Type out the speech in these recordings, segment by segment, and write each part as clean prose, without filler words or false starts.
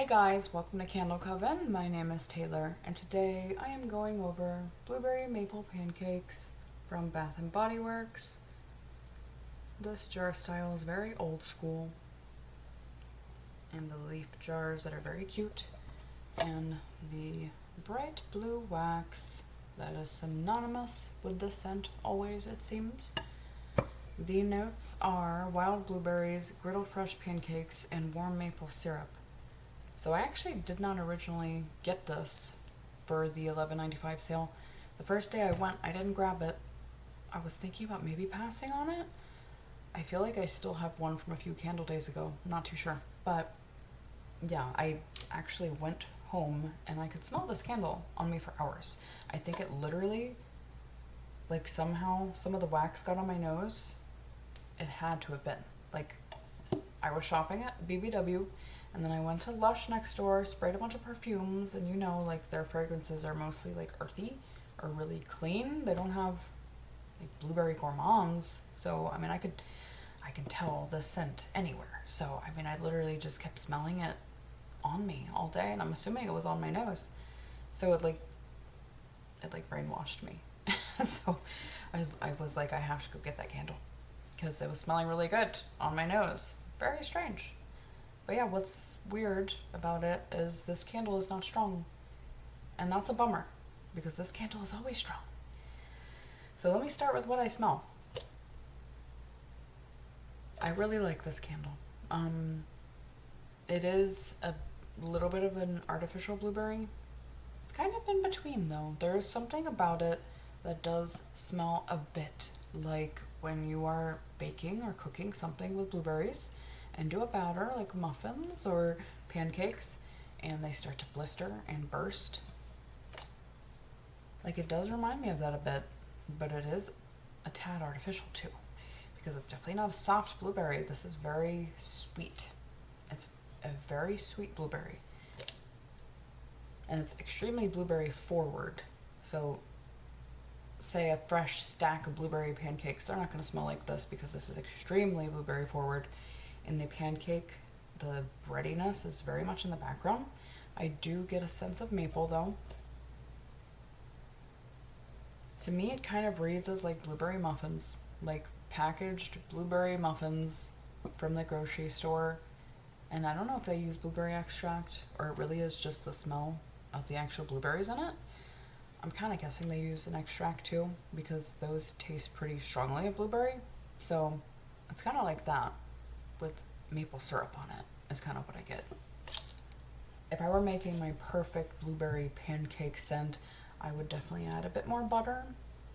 Hey guys, welcome to Candle Coven. My name is Taylor, and today I am going over blueberry maple pancakes from Bath and Body Works. This jar style is very old school, and the leaf jars that are very cute, and the bright blue wax that is synonymous with the scent always, it seems. The notes are wild blueberries, griddle fresh pancakes, and warm maple syrup. So I actually did not originally get this for the $11.95 sale. The first day I went, I didn't grab it. I was thinking about maybe passing on it. I feel like I still have one from a few candle days ago. Not too sure. But yeah, I actually went home and I could smell this candle on me for hours. I think it literally, like somehow, some of the wax got on my nose. It had to have been. Like, I was shopping at BBW, and then I went to Lush next door, sprayed a bunch of perfumes, and you know, like, their fragrances are mostly, like, earthy or really clean. They don't have, like, blueberry gourmands. So, I mean, I can tell the scent anywhere. So, I mean, I literally just kept smelling it on me all day, and I'm assuming it was on my nose. So it brainwashed me. So I was like, I have to go get that candle because it was smelling really good on my nose. Very strange. But yeah, what's weird about it is this candle is not strong. And that's a bummer because this candle is always strong. So let me start with what I smell. I really like this candle. It is a little bit of an artificial blueberry. It's kind of in between though. There is something about it that does smell a bit like when you are baking or cooking something with blueberries and do a batter like muffins or pancakes and they start to blister and burst. Like, it does remind me of that a bit, but it is a tad artificial too because it's definitely not a soft blueberry. This is very sweet. It's a very sweet blueberry. And it's extremely blueberry forward. So say a fresh stack of blueberry pancakes, they're not going to smell like this because this is extremely blueberry forward. In the pancake, the breadiness is very much in the background. I do get a sense of maple though. To me, it kind of reads as like blueberry muffins, like packaged blueberry muffins from the grocery store. And I don't know if they use blueberry extract or it really is just the smell of the actual blueberries in it. I'm kind of guessing they use an extract too because those taste pretty strongly of blueberry. So it's kind of like that with maple syrup on it is kind of what I get. If I were making my perfect blueberry pancake scent, I would definitely add a bit more butter.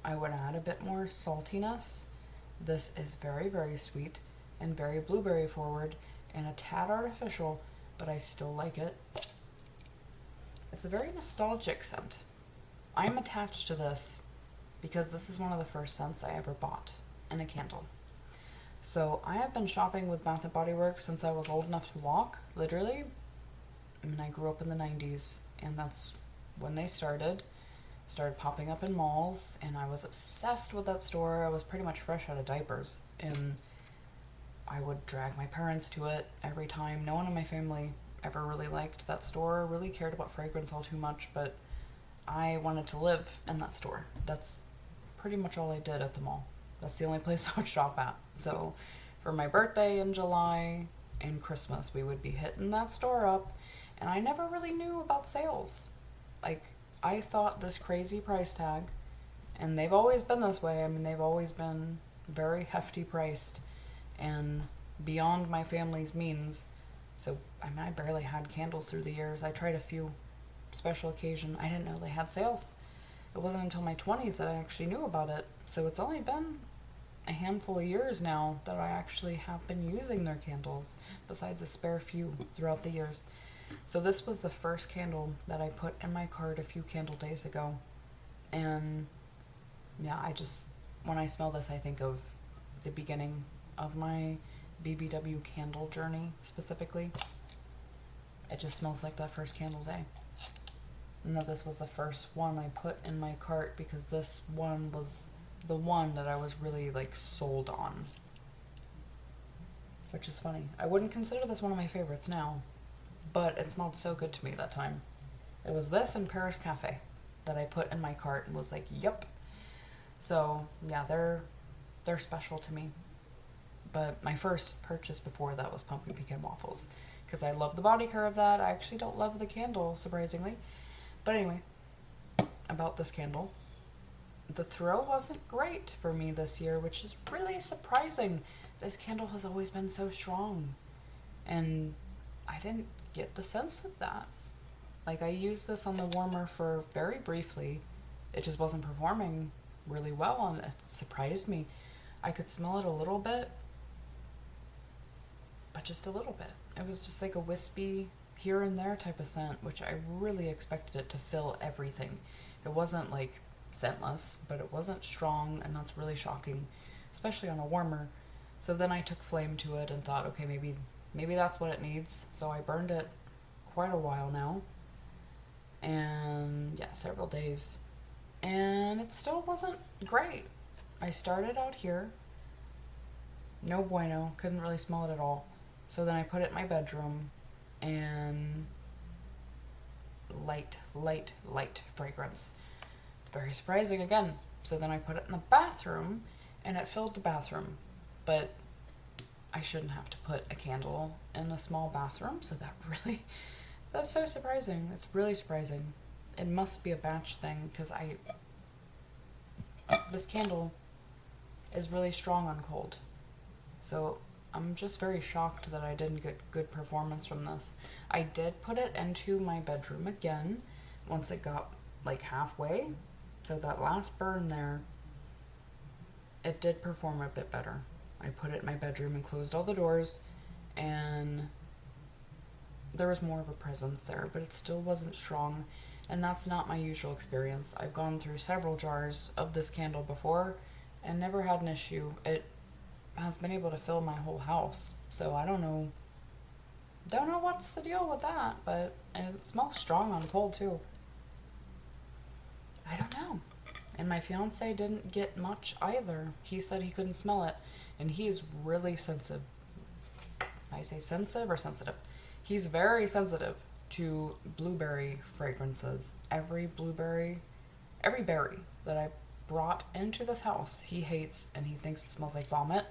I would add a bit more saltiness. This is very, very sweet and very blueberry forward and a tad artificial, but I still like it. It's a very nostalgic scent. I'm attached to this because this is one of the first scents I ever bought in a candle. So I have been shopping with Bath and Body Works since I was old enough to walk, literally. I mean, I grew up in the 90s, and that's when they started popping up in malls, and I was obsessed with that store. I was pretty much fresh out of diapers, and I would drag my parents to it every time. No one in my family ever really liked that store, really cared about fragrance all too much, but I wanted to live in that store. That's pretty much all I did at the mall. That's the only place I would shop at. So for my birthday in July and Christmas, we would be hitting that store up, and I never really knew about sales. Like, I thought this crazy price tag, and they've always been this way. I mean, they've always been very hefty priced and beyond my family's means. So, I mean, I barely had candles through the years. I tried a few special occasion. I didn't know they had sales. It wasn't until my 20s that I actually knew about it. So it's only been a handful of years now that I actually have been using their candles, besides a spare few throughout the years. So this was the first candle that I put in my cart a few candle days ago. And yeah, when I smell this, I think of the beginning of my BBW candle journey specifically. It just smells like that first candle day. And that this was the first one I put in my cart because this one was the one that I was really like sold on. Which is funny. I wouldn't consider this one of my favorites now, but it smelled so good to me that time. It was this and Paris Cafe that I put in my cart and was like, yep. So yeah, they're special to me. But my first purchase before that was pumpkin pecan waffles because I love the body care of that. I actually don't love the candle, surprisingly. But anyway, about this candle. The throw wasn't great for me this year, which is really surprising. This candle has always been so strong. And I didn't get the sense of that. Like, I used this on the warmer for very briefly. It just wasn't performing really well, and it surprised me. I could smell it a little bit, but just a little bit. It was just like a wispy here and there type of scent, which I really expected it to fill everything. It wasn't like scentless, but it wasn't strong, and that's really shocking, especially on a warmer. So then I took flame to it and thought, okay, maybe that's what it needs. So I burned it quite a while now, and yeah, several days, and it still wasn't great. I started out here, no bueno, couldn't really smell it at all. So then I put it in my bedroom, and light fragrance. Very surprising again. So then I put it in the bathroom, and it filled the bathroom. But I shouldn't have to put a candle in a small bathroom, so that's so surprising. It's really surprising. It must be a batch thing, because this candle is really strong on cold. So I'm just very shocked that I didn't get good performance from this. I did put it into my bedroom again once it got like halfway. So that last burn there, it did perform a bit better. I put it in my bedroom and closed all the doors, and there was more of a presence there, but it still wasn't strong, and that's not my usual experience. I've gone through several jars of this candle before and never had an issue. It has been able to fill my whole house, so I don't know what's the deal with that, but it smells strong on cold too. I don't know. And my fiance didn't get much either. He said he couldn't smell it, and he is really sensitive. I say sensitive or sensitive? He's very sensitive to blueberry fragrances. Every berry that I brought into this house, he hates, and he thinks it smells like vomit.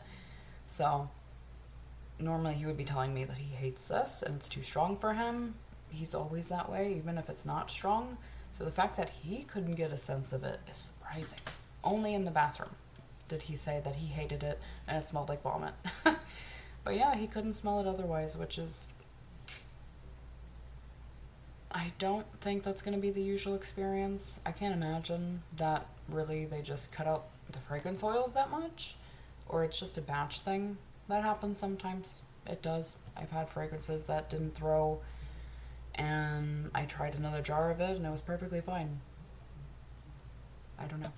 So normally he would be telling me that he hates this and it's too strong for him. He's always that way, even if it's not strong. So the fact that he couldn't get a sense of it is surprising. Only in the bathroom did he say that he hated it and it smelled like vomit. But yeah, he couldn't smell it otherwise, which is... I don't think that's going to be the usual experience. I can't imagine that really they just cut out the fragrance oils that much, or it's just a batch thing. That happens sometimes. It does. I've had fragrances that didn't throw, and I tried another jar of it and it was perfectly fine. I don't know.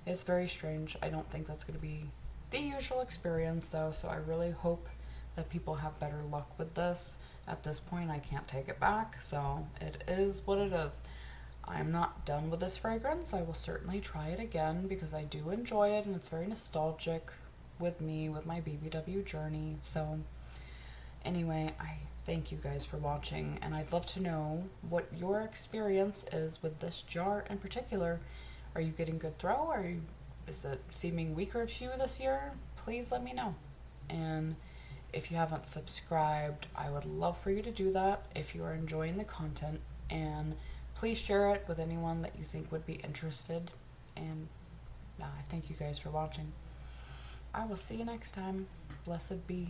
It's very strange. I don't think that's going to be the usual experience though, so I really hope that people have better luck with this. At this point, I can't take it back, so it is what it is. I'm not done with this fragrance. I will certainly try it again because I do enjoy it and it's very nostalgic with me, with my BBW journey. So anyway, I thank you guys for watching, and I'd love to know what your experience is with this jar in particular. Are you getting good throw? Is it seeming weaker to you this year? Please let me know. And if you haven't subscribed, I would love for you to do that if you are enjoying the content, and please share it with anyone that you think would be interested. And I thank you guys for watching. I will see you next time. Blessed be.